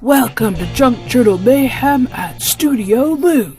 Welcome to junkjournalmayhem at Studioloo.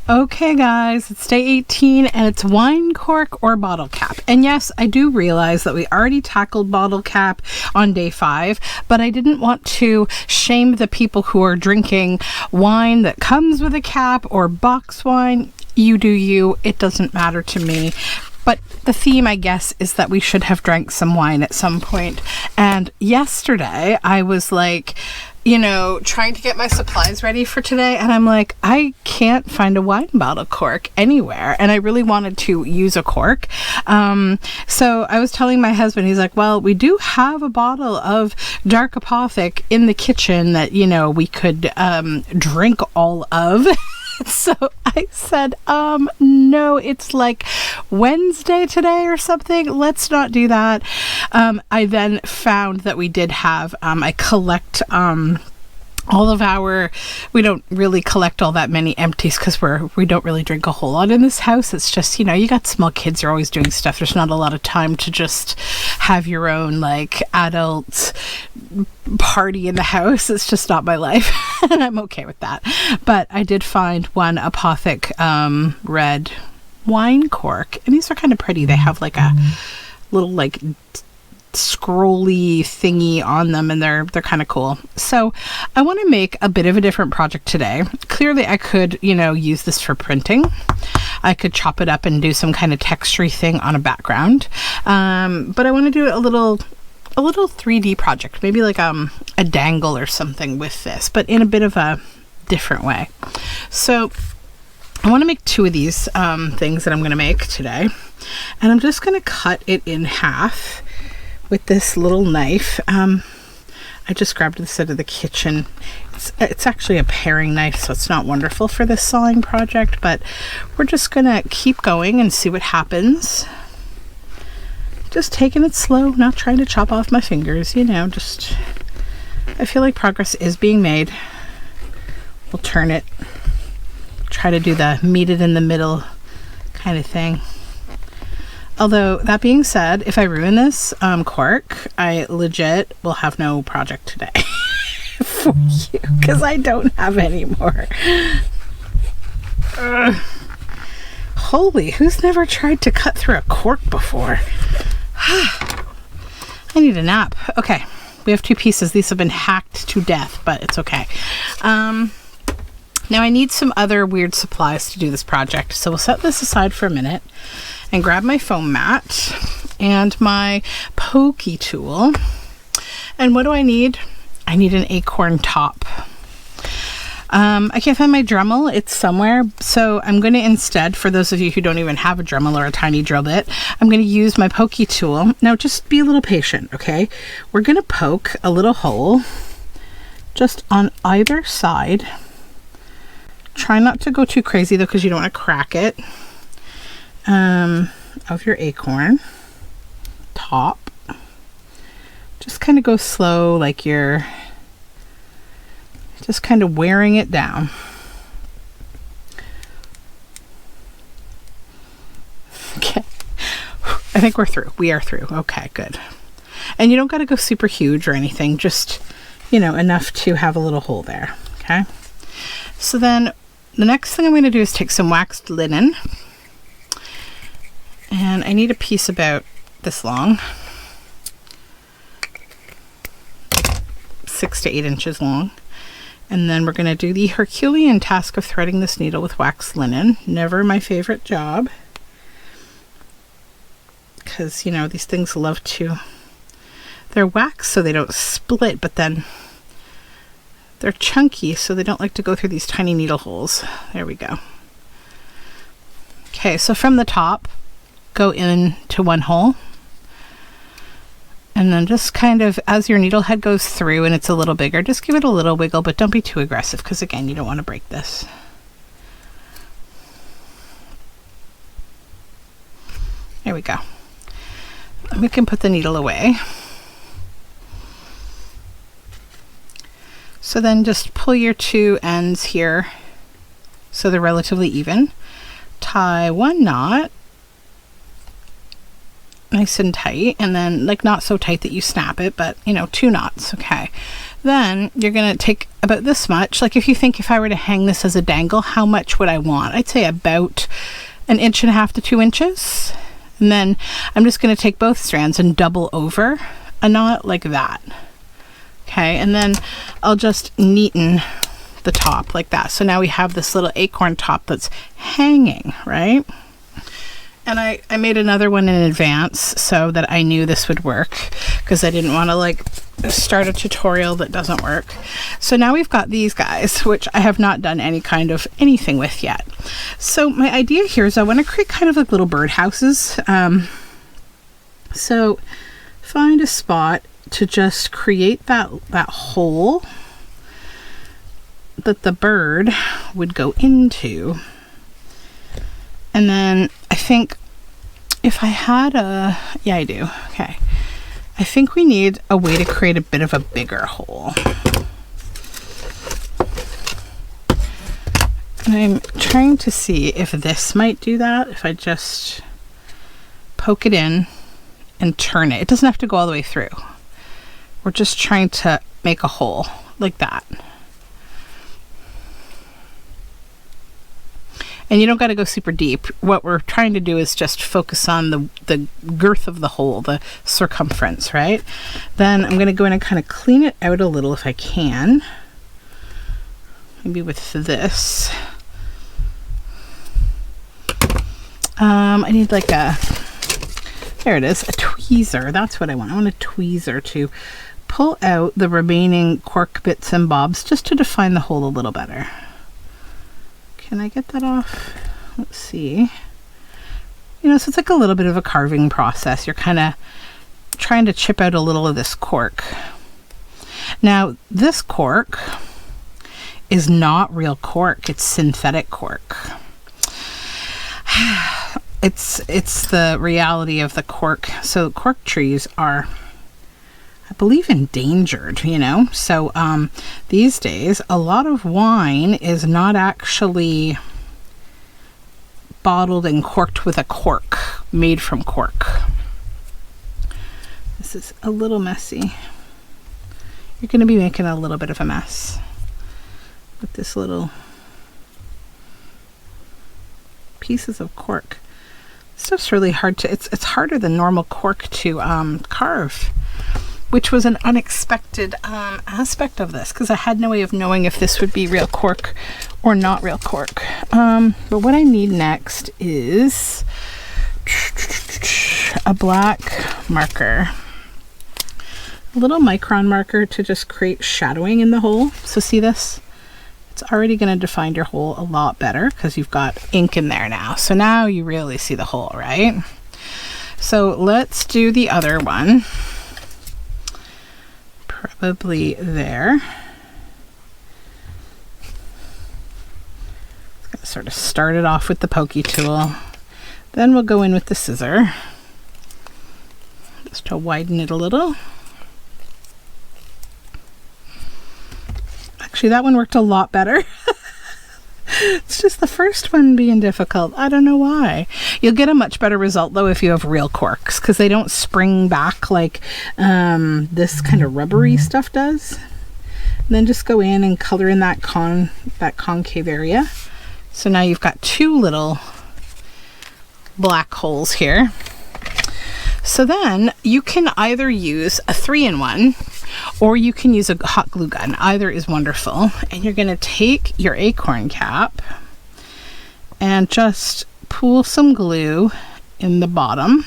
Okay guys, it's day 18 and it's wine cork or bottle cap. And yes, I do realize that we already tackled bottle cap on day 5, but I didn't want to shame the people who are drinking wine that comes with a cap or box wine. You do you, it doesn't matter to me. But the theme, I guess, is that we should have drank some wine at some point. And yesterday I was like, trying to get my supplies ready for today. And I'm like, I can't find a wine bottle cork anywhere. And I really wanted to use a cork. So I was telling my husband, he's like, well, we do have a bottle of Dark Apothic in the kitchen that, we could drink all of. So I said, no, it's like Wednesday today or something. Let's not do that. I then found that we did have, I collect, all of our, we don't really collect all that many empties because we don't really drink a whole lot in this house. It's just, you got small kids, you're always doing stuff. There's not a lot of time to just have your own like adult party in the house. It's just not my life. And I'm okay with that. But I did find one Apothic red wine cork, and these are kind of pretty. They have like a little like scrolly thingy on them, and they're kind of cool. So I want to make a bit of a different project today. Clearly I could use this for printing. I could chop it up and do some kind of textury thing on a background, but I want to do a little 3D project, maybe like a dangle or something with this, but in a bit of a different way. So I want to make 2 of these things that I'm going to make today, and I'm just going to cut it in half with this little knife. I just grabbed this out of the kitchen. It's actually a paring knife, so it's not wonderful for this sawing project, but we're just gonna keep going and see what happens. Just taking it slow, not trying to chop off my fingers, just I feel like progress is being made. We'll turn it, try to do the meet it in the middle kind of thing. Although, that being said, if I ruin this cork, I legit will have no project today for you, because I don't have any more. Holy, who's never tried to cut through a cork before? I need a nap. Okay, we have 2 pieces. These have been hacked to death, but it's okay. Now I need some other weird supplies to do this project, so we'll set this aside for a minute and grab my foam mat and my pokey tool. And what do I need? I need an acorn top. I can't find my Dremel. It's somewhere. So I'm going to instead, for those of you who don't even have a Dremel or a tiny drill bit, I'm going to use my pokey tool. Now just be a little patient, okay? We're going to poke a little hole just on either side. Try not to go too crazy though, because you don't want to crack it. Of your acorn top. Just kind of go slow, like you're just kind of wearing it down. Okay, I think we're through. We are through. Okay, good. And you don't got to go super huge or anything, just enough to have a little hole there. Okay, so then the next thing I'm going to do is take some waxed linen. And I need a piece about this long, 6 to 8 inches long. And then we're going to do the Herculean task of threading this needle with waxed linen. Never my favorite job, because these things love to, they're waxed so they don't split, but then they're chunky so they don't like to go through these tiny needle holes. There we go. Okay, so from the top, go into one hole, and then just kind of as your needle head goes through and it's a little bigger, just give it a little wiggle, but don't be too aggressive, because again, you don't want to break this. There we go. And we can put the needle away. So then just pull your 2 ends here so they're relatively even. Tie 1 knot nice and tight, and then like not so tight that you snap it, but you know, 2 knots. Okay, then you're gonna take about this much. Like if you think if I were to hang this as a dangle, how much would I want? I'd say about 1.5 inches to 2 inches. And then I'm just going to take both strands and double over a knot like that. Okay, and then I'll just neaten the top like that. So now we have this little acorn top that's hanging, right? And I made another one in advance so that I knew this would work, because I didn't want to like start a tutorial that doesn't work. So now we've got these guys, which I have not done any kind of anything with yet. So my idea here is I want to create kind of like little bird houses. So find a spot to just create that hole that the bird would go into. And then I think if I had yeah, I do. Okay. I think we need a way to create a bit of a bigger hole. And I'm trying to see if this might do that. If I just poke it in and turn it. It doesn't have to go all the way through. We're just trying to make a hole like that. And you don't got to go super deep. What we're trying to do is just focus on the girth of the hole, the circumference, right? Then I'm going to go in and kind of clean it out a little if I can. Maybe with this. I need like a, there it is, a tweezer. That's what I want. I want a tweezer to pull out the remaining cork bits and bobs just to define the hole a little better. Can I get that off? Let's see. You know, so it's like a little bit of a carving process. You're kind of trying to chip out a little of this cork. Now, this cork is not real cork. It's synthetic cork. It's the reality of the cork. So cork trees are, I believe, endangered, you know. So these days a lot of wine is not actually bottled and corked with a cork made from cork. This is a little messy. You're going to be making a little bit of a mess with this little pieces of cork. Stuff's really hard to, it's harder than normal cork to carve, which was an unexpected aspect of this, because I had no way of knowing if this would be real cork or not real cork. But what I need next is a black marker, a little micron marker to just create shadowing in the hole. So see this? It's already going to define your hole a lot better because you've got ink in there now. So now you really see the hole, right? So let's do the other one. Probably there. Gonna sort of start it off with the pokey tool. Then we'll go in with the scissor just to widen it a little. Actually, that one worked a lot better. It's just the first one being difficult. I don't know why. You'll get a much better result though if you have real corks, because they don't spring back like this kind of rubbery stuff does. And then just go in and color in that concave area. So now you've got 2 little black holes here. So then you can either use a 3-in-1 or you can use a hot glue gun. Either is wonderful. And you're going to take your acorn cap and just pool some glue in the bottom.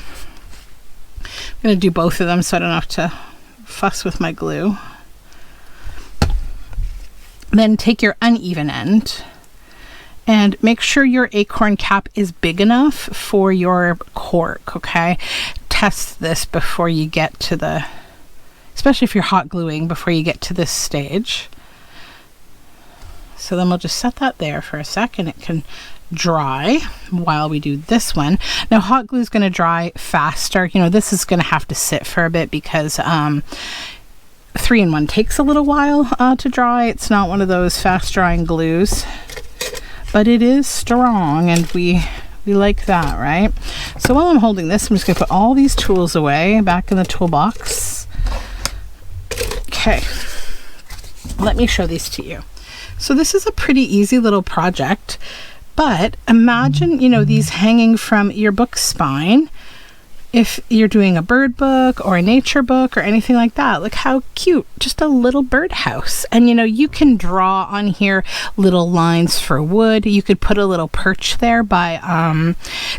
I'm going to do both of them so I don't have to fuss with my glue. Then take your uneven end and make sure your acorn cap is big enough for your cork, okay? Test this before you get to the, especially if you're hot gluing, before you get to this stage. So then we'll just set that there for a second. It can dry while we do this one. Now hot glue is going to dry faster. You know, this is going to have to sit for a bit because 3-in-1 takes a little while to dry. It's not one of those fast drying glues, but it is strong, and we We like that, right? So while I'm holding this, I'm just going to put all these tools away back in the toolbox. Okay, let me show these to you. So this is a pretty easy little project, but imagine, you know, these hanging from your book spine. If you're doing a bird book or a nature book or anything like that, look how cute, just a little birdhouse. And you know, you can draw on here little lines for wood. You could put a little perch there by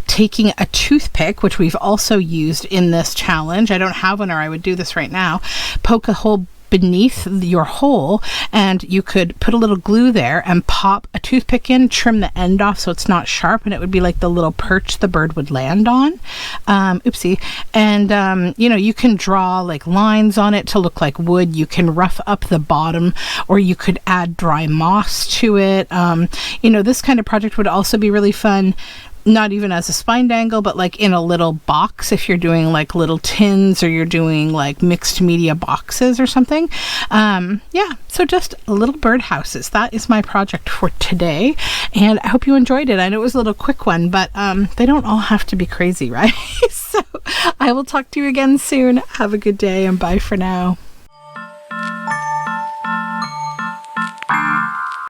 taking a toothpick, which we've also used in this challenge. I don't have one, or I would do this right now. Poke a hole beneath your hole, and you could put a little glue there and pop a toothpick in, trim the end off so it's not sharp, and it would be like the little perch the bird would land on. Oopsie. And you know, you can draw like lines on it to look like wood. You can rough up the bottom, or you could add dry moss to it. You know, this kind of project would also be really fun, not even as a spine dangle, but like in a little box if you're doing like little tins, or you're doing like mixed media boxes or something. Yeah, so just little birdhouses. That is my project for today, and I hope you enjoyed it. I know it was a little quick one, but they don't all have to be crazy, right? So I will talk to you again soon. Have a good day, and bye for now.